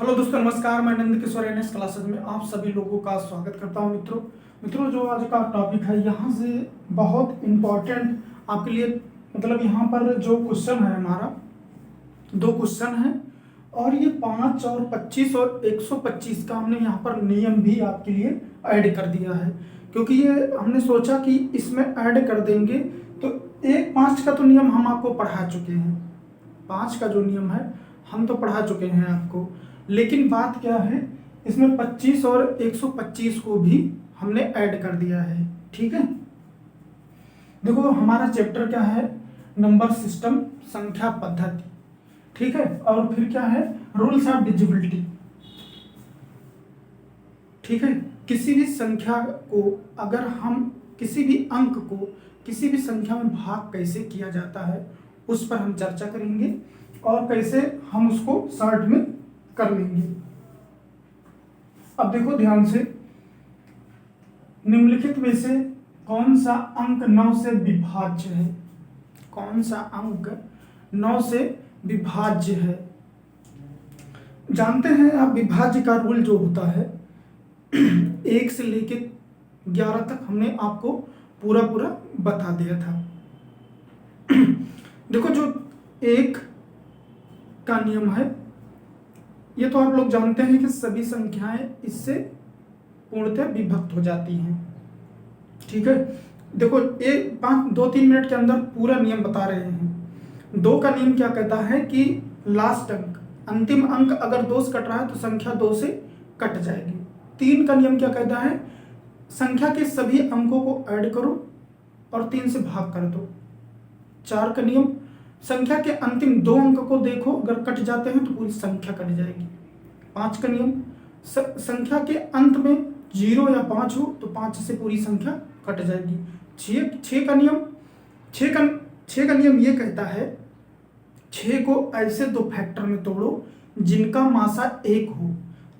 Hello दोस्तों, नमस्कार। मैं नंद किशोर एनएस क्लासेस में आप सभी लोगों का स्वागत करता हूं। मित्रों जो आज का टॉपिक है यहाँ से बहुत इम्पोर्टेंट आपके लिए, मतलब यहाँ पर जो क्वेश्चन है हमारा 2 क्वेश्चन है और ये 5 और 25 और 125 का हमने यहाँ पर नियम भी आपके लिए ऐड कर दिया है, क्योंकि ये हमने सोचा कि इसमें ऐड कर देंगे तो 5 का तो नियम हम आपको पढ़ा चुके हैं। 5 का जो नियम है हम तो पढ़ा चुके हैं आपको, लेकिन बात क्या है, इसमें 25 और 125 को भी हमने ऐड कर दिया है। ठीक है, देखो हमारा चैप्टर क्या है, नंबर सिस्टम, संख्या पद्धति। ठीक है, और फिर क्या है, रूल्स ऑफ डिविजिबिलिटी। ठीक है, किसी भी संख्या को अगर हम किसी भी अंक को किसी भी संख्या में भाग कैसे किया जाता है उस पर हम चर्चा करेंगे और कैसे हम उसको शॉर्ट में कर लेंगे। अब देखो ध्यान से, निम्नलिखित में से कौन सा अंक 9 से विभाज्य है? कौन सा अंक 9 से विभाज्य है? जानते हैं आप, विभाज्य का रूल जो होता है 1 से लेके 11 तक हमने आपको पूरा बता दिया था। देखो जो 1 का नियम है, ये तो आप लोग जानते हैं कि सभी संख्याएं इससे पूर्णतः विभक्त हो जाती हैं। ठीक है, देखो 2-3 मिनट के अंदर पूरा नियम बता रहे हैं। 2 का नियम क्या कहता है कि लास्ट अंक, अंतिम अंक अगर 2 से कट रहा है तो संख्या 2 से कट जाएगी। 3 का नियम क्या कहता है, संख्या के सभी अंकों को ऐड करो और 3 से भाग कर दो। 4 का नियम, संख्या के अंतिम 2 अंक को देखो, अगर कट जाते हैं तो पूरी संख्या कट जाएगी। 5 का नियम, संख्या के अंत में 0 या 5 हो तो 5 से पूरी संख्या कट जाएगी। 6 का नियम, 6 का नियम ये कहता है 6 को ऐसे 2 फैक्टर में तोड़ो जिनका मासा 1 हो।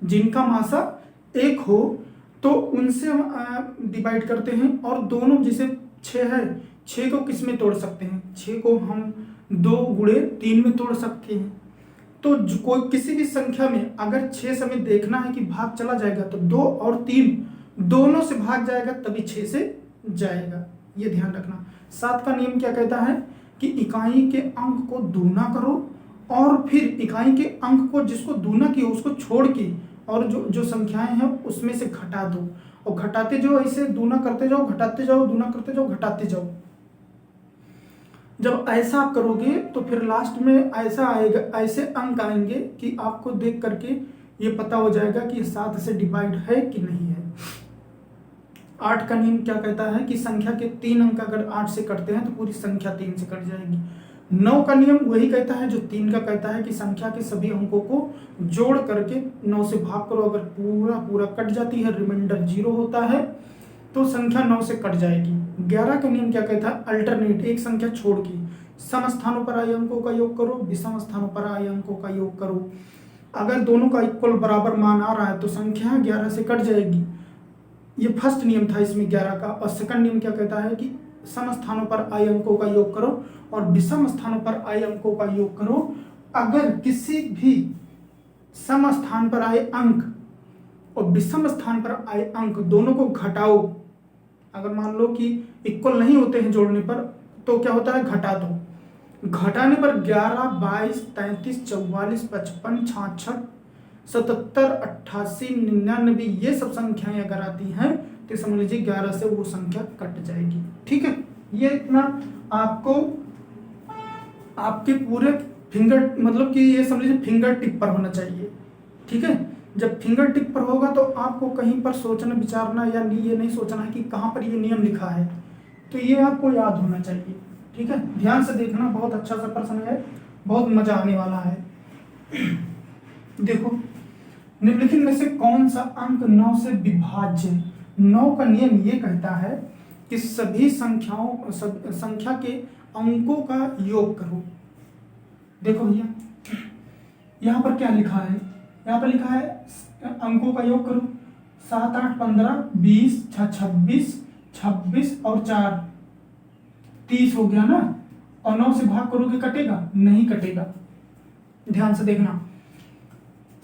जिनका मासा 1 हो तो उनसे हम डिवाइड करते हैं, और दोनों जैसे 6 है, 6 को किस में तोड़ सकते हैं? 6 को हम 2 गुणे 3 में तोड़ सकते हैं। तो कोई किसी भी संख्या में अगर 6 से हमें देखना है कि भाग चला जाएगा तो 2 और 3 दोनों से भाग जाएगा, तभी 6 से जाएगा, ये ध्यान रखना। 7 का नियम क्या कहता है कि इकाई के अंक को दूना करो और फिर इकाई के अंक को जिसको दूना किया उसको छोड़ के और जो संख्याएं हैं उसमें से घटा दो, और घटाते जाओ, ऐसे दूना करते जाओ, घटाते जाओ, दूना करते जाओ, घटाते जाओ। जब ऐसा आप करोगे तो फिर लास्ट में ऐसा आएगा, ऐसे अंक आएंगे कि आपको देख करके ये पता हो जाएगा कि 7 से डिवाइड है कि नहीं है। 8 का नियम क्या कहता है कि संख्या के 3 अंक अगर 8 से कटते हैं तो पूरी संख्या 3 से कट जाएगी। 9 का नियम वही कहता है जो 3 का कहता है कि संख्या के सभी अंकों को जोड़ करके 9 से भाग करो, अगर पूरा कट जाती है, रिमाइंडर 0 होता है तो संख्या 9 से कट जाएगी। 11 का नियम क्या कहता है, अल्टरनेट, एक संख्या छोड़ के सम स्थानों पर आए अंकों का योग करो, विषम स्थानों पर आए अंकों का योग करो। अगर दोनों का इक्वल बराबर मान आ रहा है तो संख्या 11 से कट जाएगी। ये फर्स्ट नियम था इसमें 11 का। और सेकंड नियम क्या कहता है कि सम स्थानों पर आए अंकों का योग करो और विषम स्थानों पर आए अंकों का योग करो। अगर किसी भी सम स्थान पर आए अंक और विषम स्थान पर आए अंक दोनों को घटाओ, अगर मान लो कि इक्वल नहीं होते हैं जोड़ने पर तो क्या होता है, घटा दो। घटाने पर 11, 22, 33, 44, 55, 66, 77, 88, 99 ये सब संख्याएं अगर आती हैं तो समझ लीजिए 11 से वो संख्या कट जाएगी। ठीक है, ये इतना आपको आपके पूरे फिंगर, मतलब कि ये समझ लीजिए फिंगर टिप पर होना चाहिए। ठीक है, जब फिंगर टिप पर होगा तो आपको कहीं पर सोचना विचारना या ये नहीं सोचना है कि कहाँ पर ये नियम लिखा है, तो ये आपको याद होना चाहिए। ठीक है, ध्यान से देखना, बहुत अच्छा सा प्रश्न है, बहुत मजा आने वाला है। देखो निम्नलिखित में से कौन सा अंक 9 से विभाज्य है? 9 का नियम ये कहता है कि सभी संख्या के अंकों का योग करो। देखो भैया यहाँ पर क्या लिखा है, यहाँ पर लिखा है अंकों का योग करो। 7, 8, 15, 20, 26, 26 और 4 30 हो गया ना, और 9 से भाग करोगे कटेगा? नहीं कटेगा। ध्यान से देखना,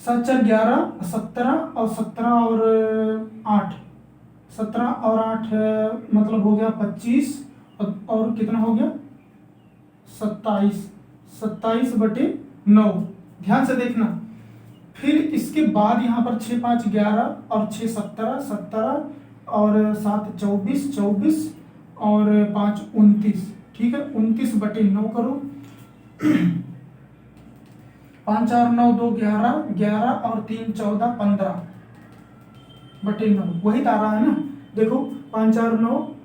7 4 11, 17 और 17 और 8, 17 और 8 मतलब हो गया 25 और कितना हो गया 27, 27/9। ध्यान से देखना। फिर इसके बाद यहाँ पर 6 5 11 और 6 17, 17 और 7 24, 24 और 5 29। ठीक है, 29/9 करो। 5 4 9 2 11, 11 और 3 14, 15/9 वही तारा है ना। देखो 5 4 9,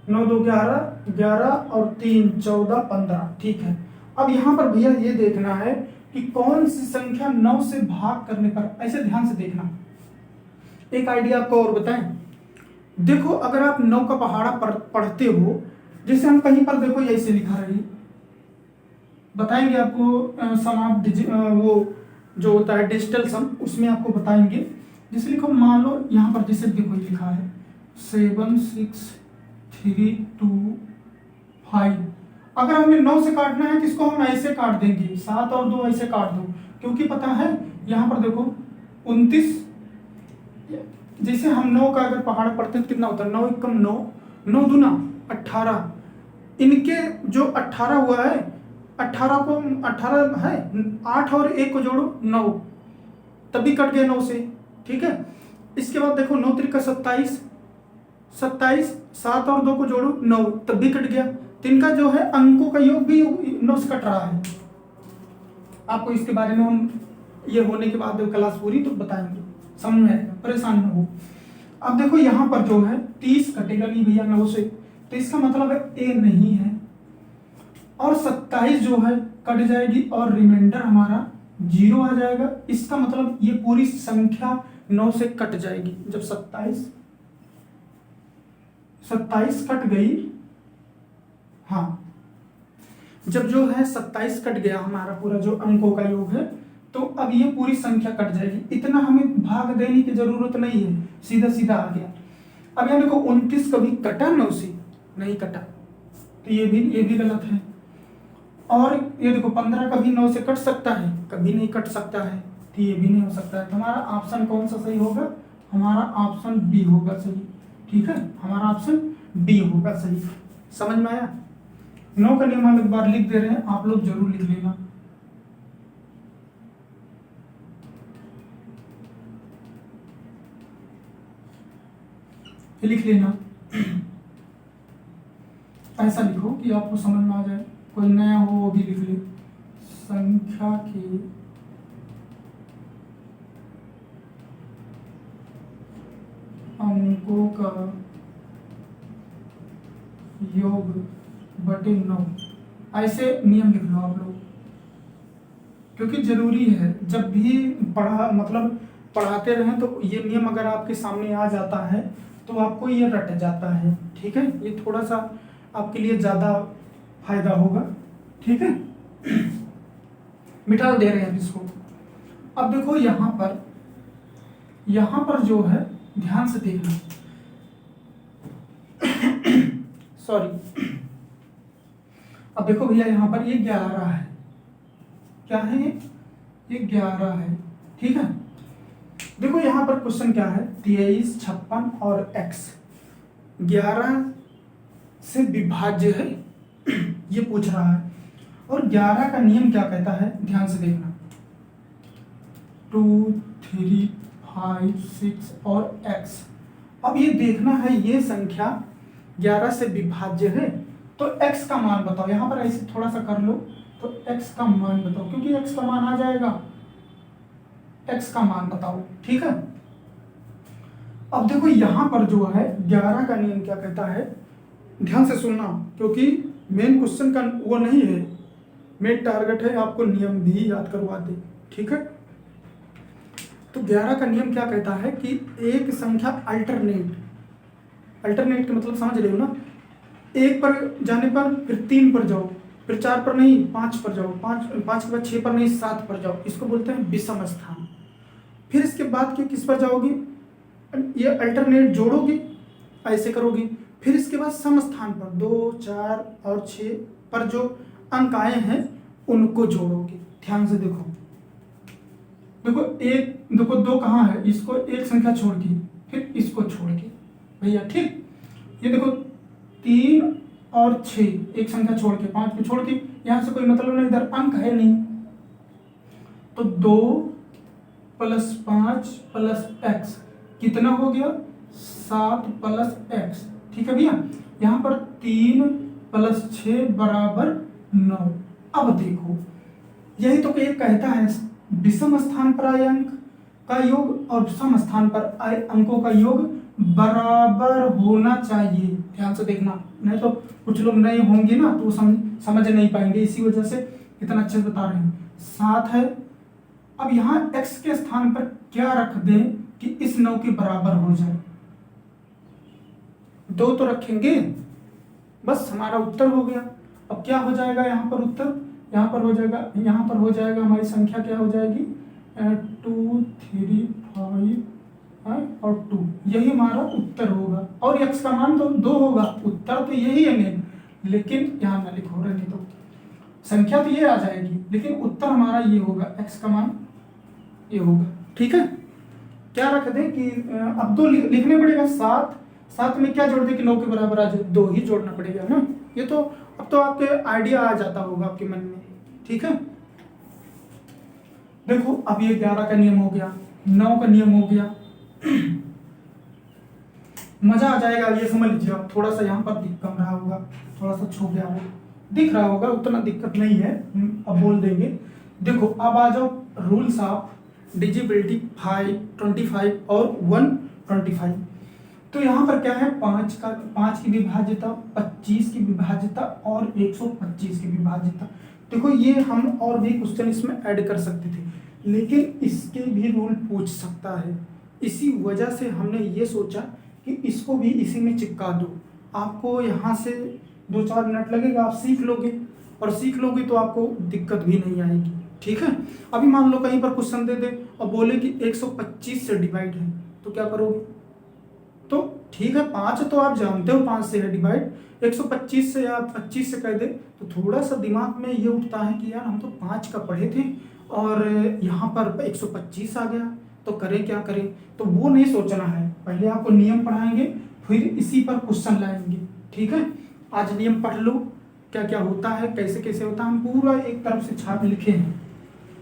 9 2 11, 11 और 3 14, 15। ठीक है, अब यहाँ पर भैया ये देखना है कि कौन सी संख्या 9 से भाग करने पर, ऐसे ध्यान से देखना। एक आइडिया आपको और बताएं। देखो अगर आप 9 का पहाड़ा पढ़ते हो, जैसे हम कहीं पर देखो ऐसे लिखा रही, बताएंगे आपको सम ऑफ वो जो होता है डिजिटल सम, उसमें आपको बताएंगे। जैसे लिखो, मान लो यहाँ पर जैसे देखो लिखा है 7 6 3 2 5। अगर हमें 9 से काटना है तो इसको हम ऐसे काट देंगे, 7 और 2 ऐसे काट दो, क्योंकि पता है यहाँ पर देखो 29, जैसे हम 9 का अगर पहाड़ पढ़ते हैं कितना होता है, 9 एकम 9, 9 दूना 18। इनके जो 18 हुआ है, 18 को 18 है, 8 और 1 को जोड़ो 9, तभी कट गए 9 से। ठीक है, इसके बाद देखो 9 3 का 27, 27, 7 और 2 को जोड़ो 9, तब भी कट गया। तो इनका जो है अंकों का योग भी 9 से कट रहा है। आपको इसके बारे में हम ये होने के बाद क्लास पूरी तो बताएंगे, समझ में आएगा, परेशान न हो। अब देखो यहाँ पर जो है 30 कटेगा नहीं भैया 9 से, तो इसका मतलब है ए नहीं है। और 27 जो है कट जाएगी और रिमाइंडर हमारा 0 आ जाएगा। इसका मतलब ये पूरी संख्या 9 से कट जाएगी। जब 27 कट गई, हाँ, जब जो है 27 कट गया हमारा पूरा जो अंकों का योग है, तो अब ये पूरी संख्या कट जाएगी। इतना हमें भाग देने की जरूरत नहीं है, सीधा सीधा आ गया। अब यहाँ देखो 29 कभी कटा 9 से नहीं कटा, तो ये भी गलत है। और ये देखो 15 कभी 9 से कट सकता है, कभी नहीं कट सकता है, तो ये भी नहीं हो सकता है। तो हमारा ऑप्शन कौन सा सही होगा? हमारा ऑप्शन बी होगा सही। ठीक है, हमारा ऑप्शन बी होगा सही। समझ में आया? 9 का नियम हम एक बार लिख दे रहे हैं, आप लोग जरूर लिख लेना। लिख लेना, ऐसा लिखो कि आपको समझ में आ जाए। कोई नया हो वो भी लिख ले। संख्या के अंकों का योग बटे 9, ऐसे नियम लिख लो आप लोग, क्योंकि जरूरी है। जब भी पढ़ाते रहें तो ये नियम अगर आपके सामने आ जाता है तो आपको ये रट जाता है। ठीक है, ये थोड़ा सा आपके लिए ज्यादा फायदा होगा। ठीक है, मिटा दे रहे हैं इसको। अब देखो यहाँ पर जो है ध्यान से देखना, सॉरी। अब देखो भैया यहाँ पर ये 11 है, क्या है ये 11 है। ठीक है, देखो यहाँ पर क्वेश्चन क्या है, 23, 56 और x 11 से विभाज्य है ये पूछ रहा है। और 11 का नियम क्या कहता है, ध्यान से देखना, 2 3 5 6 और x। अब ये देखना है ये संख्या 11 से विभाज्य है, तो x का मान बताओ। यहाँ पर ऐसे थोड़ा सा कर लो, तो x का मान बताओ, क्योंकि x का मान आ जाएगा, x का मान बताओ। ठीक है, अब देखो यहाँ पर जो है 11 का नियम क्या कहता है, ध्यान से सुनना, क्योंकि मेन क्वेश्चन का वो नहीं है, मेन टारगेट है आपको नियम भी याद करवा दे। ठीक है, तो 11 का नियम क्या कहता है कि एक संख्या अल्टरनेट का मतलब समझ रहे हो ना, 1 पर जाने पर फिर 3 पर जाओ, फिर 4 पर नहीं 5 पर जाओ, 5 के बाद 6 पर नहीं 7 पर जाओ, इसको बोलते हैं विषम स्थान। फिर इसके बाद किस पर जाओगी, ये अल्टरनेट जोड़ोगी, ऐसे करोगी। फिर इसके बाद सम स्थान पर 2 4 और 6 पर जो अंक आए हैं उनको जोड़ोगे। ध्यान से देखो, देखो देखो 2 कहाँ है, इसको एक संख्या छोड़ के, फिर इसको छोड़ के भैया, ठीक। ये देखो 3 और 6 एक संख्या छोड़ के, 5 को छोड़ के, यहां से कोई मतलब नहीं, इधर अंक है नहीं, तो 2 + 5 + x कितना हो गया, 7 + x, ठीक है भैया। यहां पर 3 + 6 = 9। अब देखो यही तो एक कहता है विषम स्थान पर आए अंक का योग और सम स्थान पर आए अंकों का योग बराबर होना चाहिए। ध्यान से देखना, नहीं तो कुछ लोग नए होंगे ना तो वो समझ नहीं पाएंगे, इसी वजह से इतना अच्छे से बता रहे हैं। 7 है, अब यहाँ x के स्थान पर क्या रख दें कि इस 9 के बराबर हो जाए, 2 तो रखेंगे, बस हमारा उत्तर हो गया। अब क्या हो जाएगा यहाँ पर उत्तर, यहाँ पर हो जाएगा हमारी संख्या क्या हो जाएगी, 2 3 5 और 2, यही हमारा उत्तर होगा। और x का मान तो 2 होगा, उत्तर तो यही है मेन, लेकिन यहाँ ना लिखो, रहने दो, संख्या तो ये आ जाएगी लेकिन उत्तर हमारा ये होगा, x का मान ये होगा, ठीक है। क्या रख दें कि अब 2 लिखने पड़ेगा, 7 में क्या जोड़ दें कि 9 के बराबर आ जाए, 2 ही जोड़ना पड़ेगा ना। ये तो अब तो आपके आइडिया आ जाता होगा आपके मन में, ठीक है। देखो अब ये 11 का नियम हो गया, 9 का नियम हो गया, मजा आ जाएगा। ये समझ लीजिए आप, थोड़ा सा यहाँ पर दिख कम रहा होगा, थोड़ा सा छू गया होगा, दिख रहा होगा, उतना दिक्कत नहीं है, अब बोल देंगे। देखो अब आ जाओ रूल्स ऑफ डिजिबिलिटी 25 और 125। तो यहाँ पर क्या है, 5 की विभाज्यता, 25 की विभाज्यता और 125 की विभाज्यता। देखो ये हम और भी क्वेश्चन इसमें ऐड कर सकते थे, लेकिन इसके भी रूल पूछ सकता है, इसी वजह से हमने ये सोचा कि इसको भी इसी में चिपका दो। आपको यहाँ से 2-4 मिनट लगेगा, आप सीख लोगे, और सीख लोगे तो आपको दिक्कत भी नहीं आएगी, ठीक है। अभी मान लो कहीं पर क्वेश्चन दे दे और बोले कि 125 से डिवाइड है, तो क्या करोगे, तो ठीक है 5 तो आप जानते हो 5 से है डिवाइड, 125 से या 25 से कह दे तो थोड़ा सा दिमाग में ये उठता है कि यार हम तो 5 का पढ़े थे और यहाँ पर 125 आ गया, तो करें क्या करें। तो वो नहीं सोचना है, पहले आपको नियम पढ़ाएंगे फिर इसी पर क्वेश्चन लाएंगे, ठीक है। आज नियम पढ़ लो, क्या क्या होता है, कैसे कैसे होता है, हम पूरा एक तरफ से छाप लिखे हैं,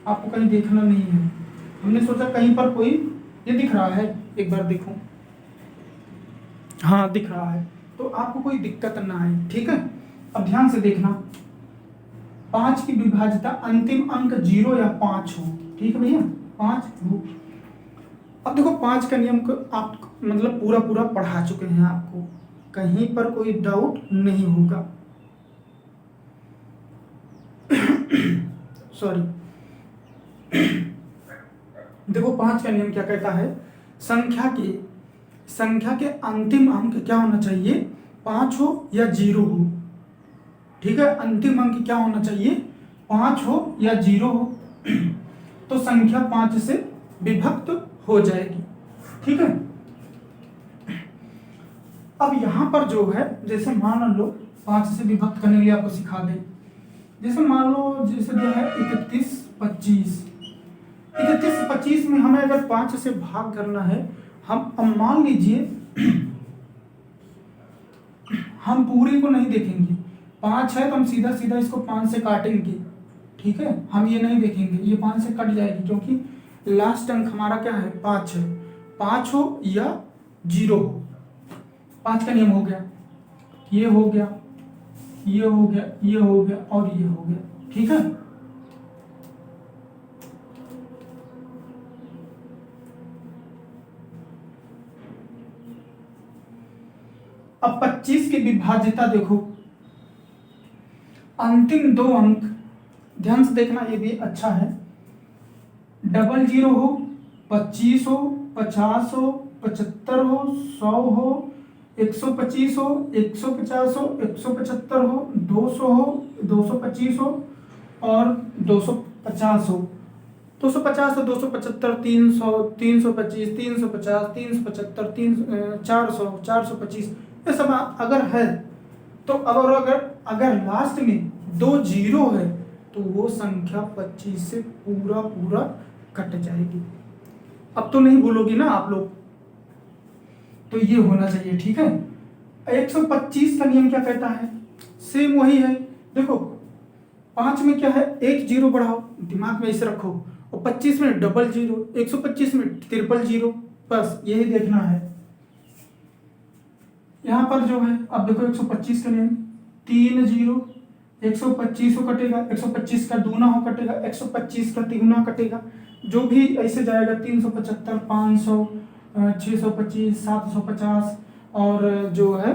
आपको कहीं देखना नहीं है। हमने सोचा कहीं पर कोई ये दिख रहा है, एक बार देखो, हाँ दिख रहा है, तो आपको कोई दिक्कत ना आए, ठीक है। अब ध्यान से देखना, 5 की विभाज्यता अंतिम अंक 0 या 5 हो, ठीक है भैया, 5 हो। अब देखो 5 का नियम को आप मतलब पूरा पढ़ा चुके हैं, आपको कहीं पर कोई डाउट नहीं होगा। सॉरी, देखो 5 का नियम क्या कहता है, संख्या के अंतिम अंक क्या होना चाहिए, 5 हो या 0 हो, ठीक है। अंतिम अंक क्या होना चाहिए, 5 हो या 0 हो, तो संख्या 5 से विभक्त हो जाएगी, ठीक है। अब यहां पर जो है, जैसे मान लो 5 से विभक्त करने के लिए आपको सिखा दे, जैसे मान लो जैसे जो है 31 से 25 में हमें अगर 5 से भाग करना है, हम अब मान लीजिए हम पूरे को नहीं देखेंगे, 5 है तो हम सीधा सीधा इसको 5 से काटेंगे, ठीक है। हम ये नहीं देखेंगे, ये 5 से कट जाएगी, क्योंकि लास्ट अंक हमारा क्या है, 5 है, 5 हो या 0 हो। 5 का नियम हो गया, ये हो गया, ये हो गया, ये हो गया और ये हो गया, ठीक है। अब 25 की विभाज्यता देखो, अंतिम 2 अंक, ध्यान से देखना, ये भी अच्छा है, 00 हो, 25 हो, 50 हो, 75 हो, 100 हो, 125 हो, 150 हो, 175 हो, 200 हो, 225 हो और 250 हो, 250 हो, 275, 300, 325, 350, 375, 400, 425, ये सब अगर है तो अगर लास्ट में 2 0 है तो वो संख्या 25 से पूरा कट जाएगी। अब तो नहीं भूलोगी ना आप लोग, तो ये होना चाहिए, ठीक है। 125 का नियम क्या कहता है, सेम वही है। देखो 5 में क्या है, एक जीरो बढ़ाओ, दिमाग में इसे रखो, और 25 में डबल जीरो, 125 में ट्रिपल जीरो, बस यही देखना है। यहाँ पर जो है अब देखो 125 का नियम, 3 जीरो, 125 को कटेगा, 125 का दूना हो कटेगा, 125 का तिगुना कटेगा, जो भी ऐसे जाएगा 375, 500, 625, 750 और जो है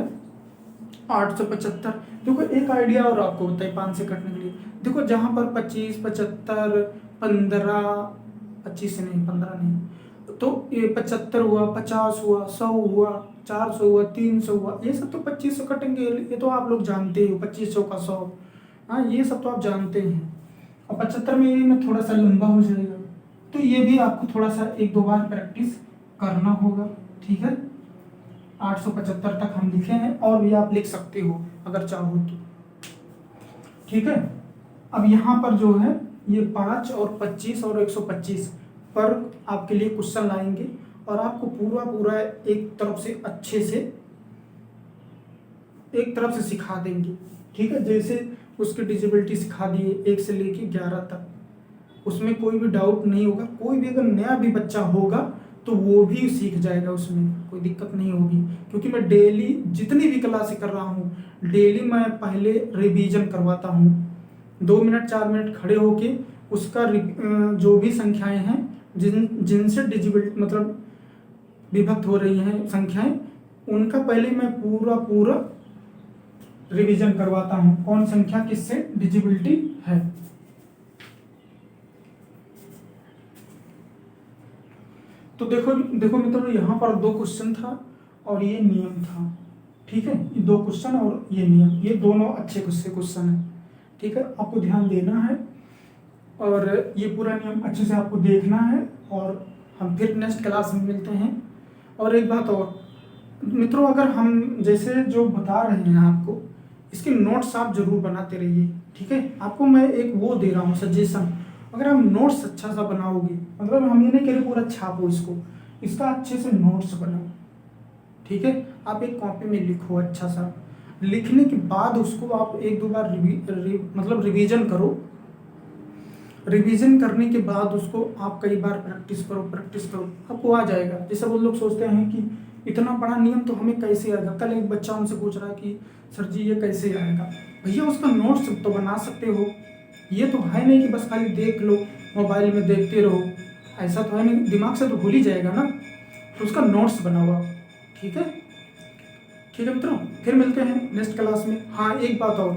875। देखो एक आइडिया और आपको बताइए 5 से कटने के लिए। देखो जहाँ पर 25, 75, 15, 25 से नहीं, 15 नहीं, तो ये 75 हुआ, 50 हुआ, 100 हुआ, 400 हुआ, 300 हुआ, ये सब तो 25 से कटेंगे। ये तो आप लोग जानते हो, 2500 का 100, हाँ ये सब तो आप जानते हैं। और 75 में ये में थोड़ा सा लंबा हो जाएगा, तो ये भी आपको थोड़ा सा 1-2 बार प्रैक्टिस करना होगा, ठीक है। 875 तक हम लिखे हैं, और भी आप लिख सकते हो अगर चाहो तो, ठीक है। अब यहाँ पर जो है ये 5 और 25 और 125 पर आपके लिए क्वेश्चन लाएंगे, और आपको पूरा पूरा एक तरफ से अच्छे से एक तरफ से सिखा देंगे, ठीक है। जैसे उसकी डिजिबिलिटी सिखा दिए 1 से लेके 11 तक, उसमें कोई भी डाउट नहीं होगा। कोई भी अगर नया भी बच्चा होगा तो वो भी सीख जाएगा, उसमें कोई दिक्कत नहीं होगी, क्योंकि मैं डेली जितनी भी क्लासें कर रहा हूँ, डेली मैं पहले रिवीजन करवाता हूँ। 2 मिनट 4 मिनट खड़े होके उसका जो भी संख्याएं हैं जिनसे डिजिबिलिटी मतलब विभक्त हो रही हैं संख्याएं, उनका पहले मैं पूरा रिवीजन करवाता हूँ, कौन संख्या किससे डिजिबिलिटी है। तो देखो मित्रों, यहाँ पर 2 क्वेश्चन था और ये नियम था, ठीक है। ये 2 क्वेश्चन और ये नियम, ये दोनों अच्छे क्वेश्चन है, ठीक है। आपको ध्यान देना है और ये पूरा नियम अच्छे से आपको देखना है, और हम फिर नेक्स्ट क्लास में मिलते हैं। और एक बात और मित्रों, अगर हम जैसे जो बता रहे हैं आपको, इसके नोट्स आप जरूर बनाते रहिए, ठीक है। आपको मैं एक वो दे रहा हूँ सजेशन, अगर आप नोट्स अच्छा सा बनाओगे, मतलब हम ये नहीं कह रहे पूरा छापो इसको, इसका अच्छे से नोट्स बनाओ, ठीक है। आप एक कॉपी में लिखो अच्छा सा, लिखने के बाद उसको आप 1-2 बार मतलब रिवीजन करो। रिवीजन करने के बाद उसको आप कई बार प्रैक्टिस करो, आपको आ जाएगा। जैसे वो लोग सोचते हैं कि इतना बड़ा नियम तो हमें कैसे आएगा। कल एक बच्चा हमसे पूछ रहा है कि सर जी ये कैसे आएगा। भैया उसका नोट्स तो बना सकते हो, ये तो है नहीं कि बस खाली देख लो, मोबाइल में देखते रहो, ऐसा तो है नहीं, दिमाग से तो भूल ही जाएगा ना। तो उसका नोट्स बनाओ आप, ठीक है मित्रों। फिर मिलते हैं नेक्स्ट क्लास में। हाँ एक बात और,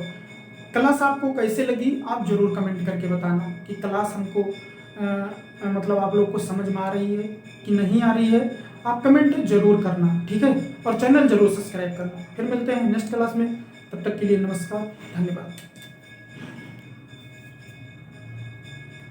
क्लास आपको कैसे लगी आप जरूर कमेंट करके बताना कि क्लास हमको मतलब आप लोग को समझ में आ रही है कि नहीं आ रही है। आप कमेंट जरूर करना, ठीक है, और चैनल जरूर सब्सक्राइब करना। फिर मिलते हैं नेक्स्ट क्लास में, तब तक के लिए नमस्कार, धन्यवाद।